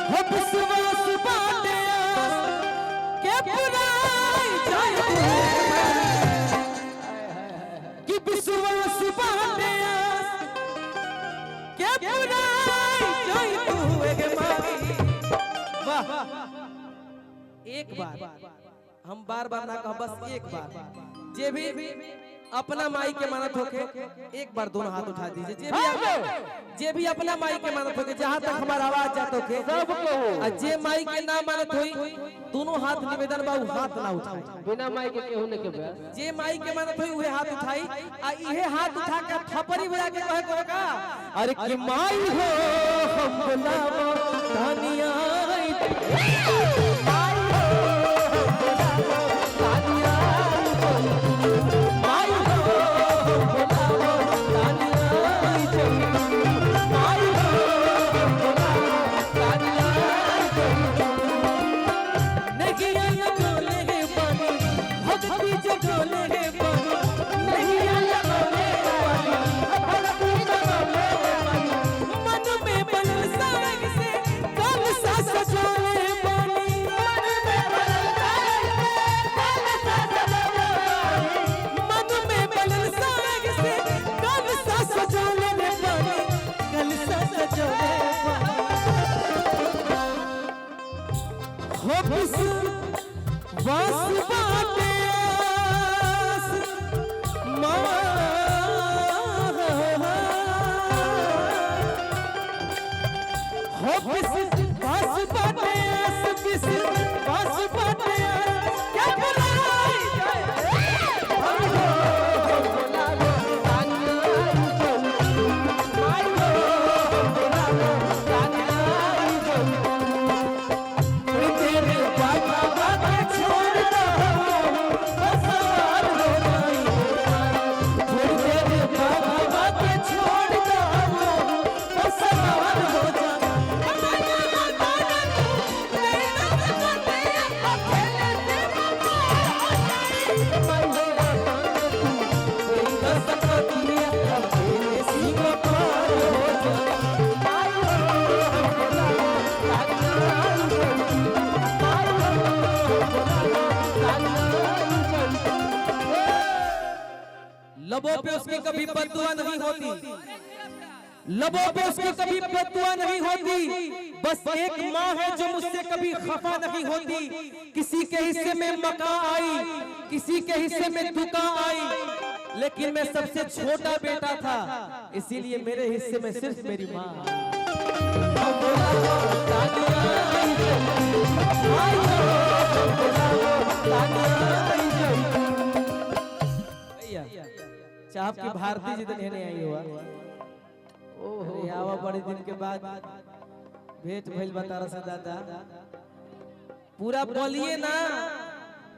हो विश्वास बाटे के पुराई जाए कि विश्वास बाटे के पुराई जाए तू एक माई। वाह एक बार हम बार बार ना कह बस एक बार जे भी अपना माई के मानत होके एक बार दोनों हाथ उठा दीजिए। जे भी अपना माई के मानत होके जहां तक हमारा आवाज जात होके सब को जे माई के ना मानत होई दोनों हाथ निवेदन बा हाथ ना उठाई बिना माई के केहू ने के बे जे माई के मानत होई उहे हाथ उठाई आ इहे हाथ उठा के थपरी बजा के कहे को का अरे कि माई हो हम बुलावा धनिया लबों पे उसकी कभी बददुआ नहीं होती, लबों पे उसकी कभी बददुआ नहीं होती। बस एक माँ है जो मुझसे कभी खफा नहीं होती। किसी के हिस्से में मका आई, किसी के हिस्से में दुका आई, लेकिन मैं सबसे छोटा बेटा था, इसीलिए मेरे हिस्से में सिर्फ मेरी माँ। चाप की भारती जी दिन नहीं आई हुआ। ओहो आवा बड़े दिन के बाद भेंट भइल बतारा से दादा। पूरा बोलिए ना,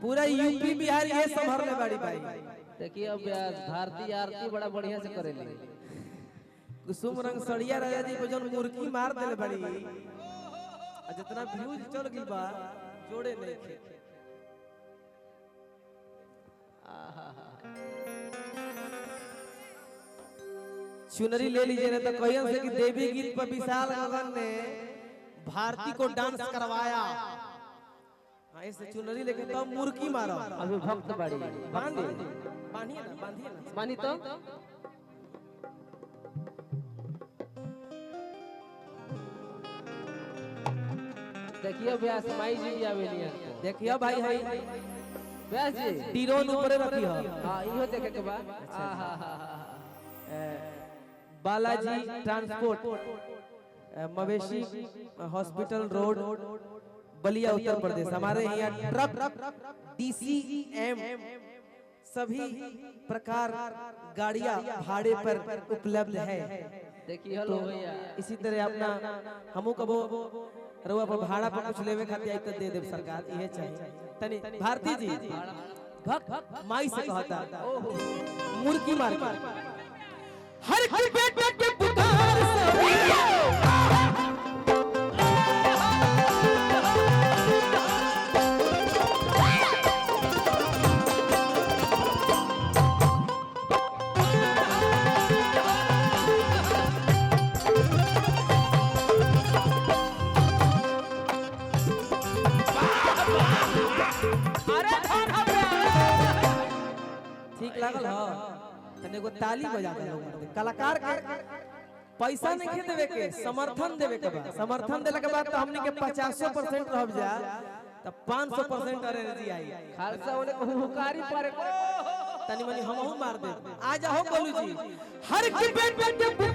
पूरा यूपी बिहार ये संभरने बड़ी भाई। देखिए अब भारती आरती बड़ा बढ़िया से करेली। कुसुम रंग सड़िया राजा जी को जौन मुर्गी मार देले बड़ी, जितना व्यूज चल गई बा जोड़े नहीं थे। चुनरी ले लीजिए ना तो कहियन से कि देवी गीत पर विशाल गगन ने भारती को डांस करवाया। ऐसे चुनरी लेके तो मुर्गी मारो। अभी भक्त बड़ी बांधिए ना, बांधिए ना, मानी तो देखिए व्यास माई जी आवेली। देखिए भाई है व्यास जी टीरोन ऊपर रखी हो। हां इहो देखे के बाद बालाजी ट्रांसपोर्ट, मवेशी हॉस्पिटल रोड, बलिया उत्तर प्रदेश। हमारे यहाँ ट्रक DCM सभी प्रकार गाड़ियां भाड़े पर उपलब्ध है। देखिए हेलो भैया इसी तरह अपना हमू कबो रउआ पर भाड़ा पर कुछ लेवे खातिर आई तो दे देव सरकार, यही चाहिए। तनी भारती जी भक्त माई से कहता मुर्गी मार हर बेटे के पुकार से लागल हो तने एगो ताली बजा दे लोग कलाकार के पैसा नहीं देवे के समर्थन देवे के बाद समर्थन देला के बाद तो हमनी के 50% रह जा त 500% एनर्जी आई खालसा ओने हुकारी पारे तनी मनी हमहू मार दे आ जाओ गोलू जी हर की बेट के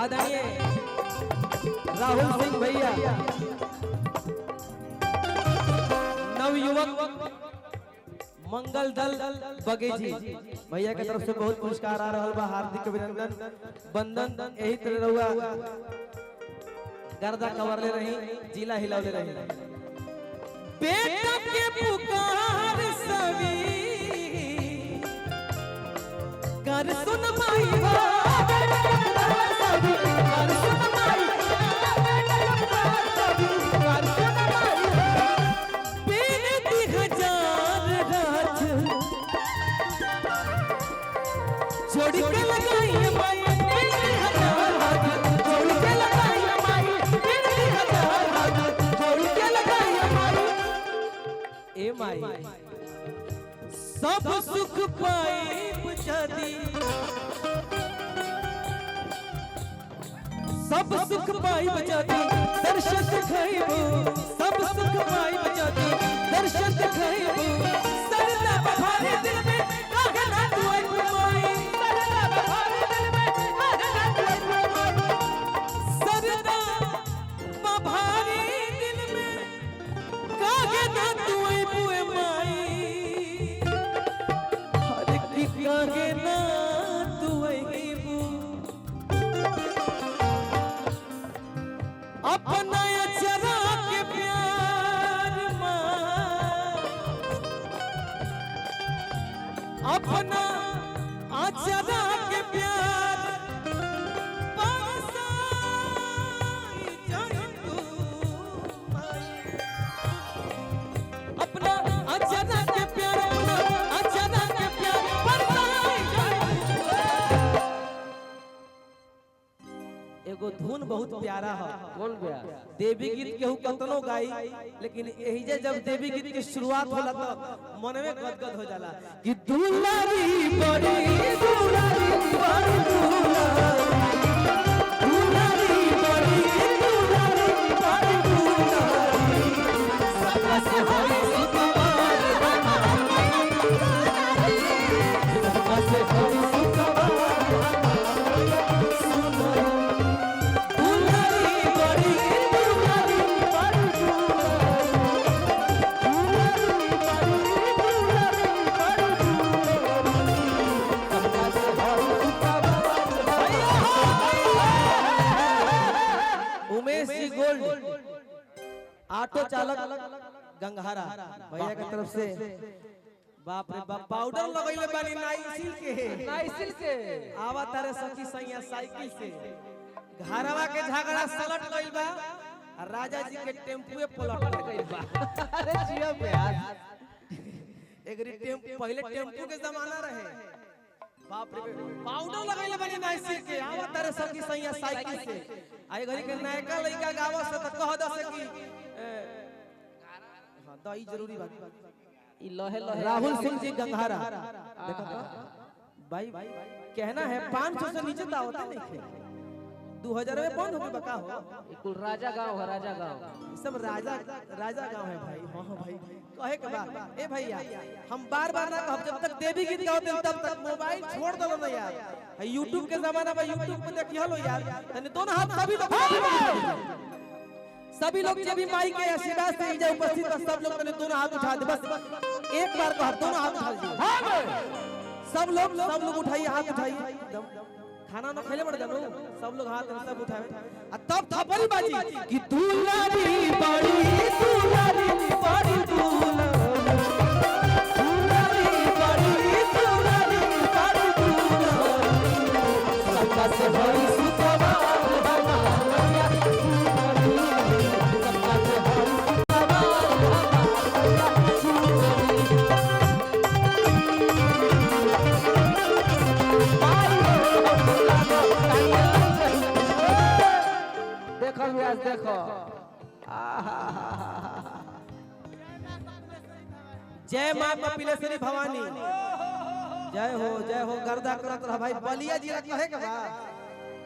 आदरणीय राहुल सिंह भैया नवयुवक मंगल दल बगेजी भैया के तरफ से बहुत पुरस्कार आ रहा बा हार्दिक अभिनंदन बंदन यही तरह रहुआ गर्दा कवरले रही जिला हिलावले रही बेटा के पुकार सभी कर सुन माई छोड़ के लगाई माई छोड़ के लगाई माई छोड़ के लगाई माई ए माई सब सुख पाई बुझादी सब सुख पाई बजाती दर्शन दिखाईबो सब सुख पाई बजाती दर्शन दिखाईबो सरला बहारे दिल में काहे ना तू आई माई सरला बहारे दिल में काहे ना तू आई माई सरला बहारे दिल में काहे ना तू आई माई हर की काहे ना तू आई अपना अचरा के प्यार अपना अचरा के प्यार अपना अचरा के प्यार अपना अचरा के प्यार एगो धुन बहुत प्यारा है कौन बया देवी गीत केहू कतनो गाई लेकिन यही जे जब देवी गीत की शुरुआत होला तो मन में गदगद हो जाला कि दुलारी बड़ी दुलारी बड़ी दुलारी बड़ी दुलारी बड़ी दुलारी सबका से होई सुखवार सबका से होई ऑटो चालक गंगहारा भैया की तरफ से बाप रे बाप पाउडर लगैले बानी नाइसिल के आवा तारे सखी सैया साइकिल से घरवा के झगड़ा सलट गइल बा और राजा जी के टेम्पुए पलट गइल बा अरे जिया प्यार एगरी टेम्पू पहले टेम्पू के जमाना रहे बाप रे पाउडर लगैले बानी नाइसिल के आवा तारे सखी सैया साइकिल से आई घरी के नायका लइका गावा से त कह दस कि हां दई जरूरी बात ई लहे लहे राहुल सिंह जी गंगहारा देखो तो भाई कहना है 500 से नीचे तो होता नहीं थे 2000 में बंद हो गई बका हो कुल राजा गांव है राजा गांव सब राजा राजा गांव है भाई हां भाई कहे के बात ए भैया हम बार-बार ना कहब जब तक देवी गीत गाओ तब तक मोबाइल छोड़ दलो ना यार YouTube के जमाना में YouTube पे देखियो लो यार तने दोनों हाथ सभी लोग जब भी माई के आशीर्वाद से इजा उपस्थित है सब लोग तने दोनों हाथ उठा दे बस एक बार कह दोनों हाथ उठा दीजिए सब लोग उठाइए हाथ उठाइए एकदम खाना न खैले पड़ जानो सब लोग हाथ सब उठाए तब थपड़ी बाजी कि दुलारी बड़ी दुलारी बड़ी दुलारी बड़ी दुलारी बड़ी दुलारी सबका से बड़ी सुतवा सबका से बड़ी सुतवा व्यास देखो। जय मां कपिलेश्वरी भवानी, जय हो गर्दा करत रह भाई। बलिया जिला कहे के बा,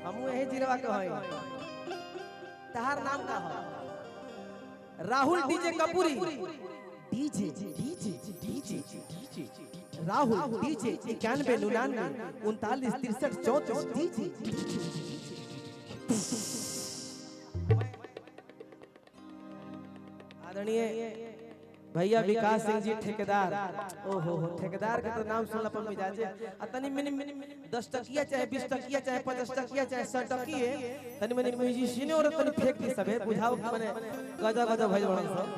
हमहू यही जिलवा के हई। तहार नाम का हो? Rahul DJ Kapuri. DJ Rahul DJ 91 99 39 63 34 DJ. आदरणीय भैया विकास सिंह जी ठेकेदार। ओहो ठेकेदार के तो नाम सुनला पर मिजाजे तनी मिनी 10 टकिया चाहे 20 टकिया चाहे 50 टकिया चाहे 100 टकिए तनी मनी म्यूजिशियन और तनी फेंक दी सबे बुझाओ कि माने गजा गजा भइल बड़न सब।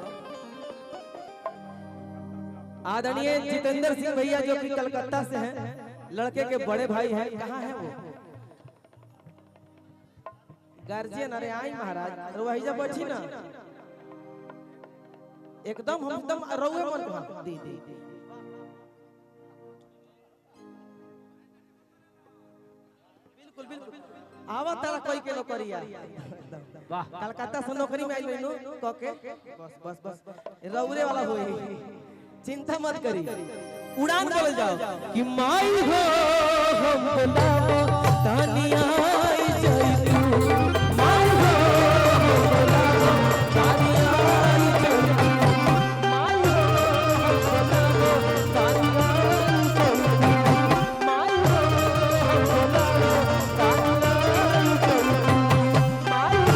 आदरणीय जितेंद्र सिंह भैया जो कि कलकत्ता से हैं, लड़के के बड़े भाई हैं। कहाँ है वो गार्जियन? अरे आई महाराज वही जब बैठी ना एकदम हम एकदम रउए मन कहा दी बिल्कुल आवा तारा कोई के नौकरिया। वाह कलकत्ता से नौकरी में आई नो कके बस रउरे वाला होई। चिंता मत करी, उड़ान बोल जाओ कि माई हो हम बुलाओ तानिया आई जाई तू। माई हो हम बुलाओ तानिया आई जाई तू। माई हो हम बुलाओ तानिया आई जाई तू। माई हो हम बुलाओ तानिया आई जाई तू। माई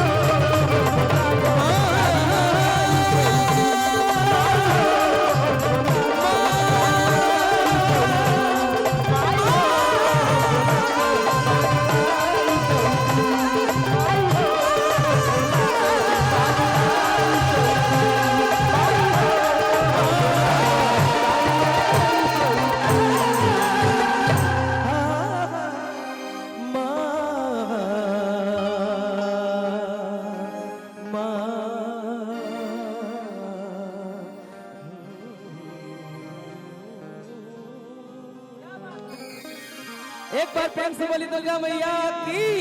एक बार प्रेम से बोली दुर्गा मैया की।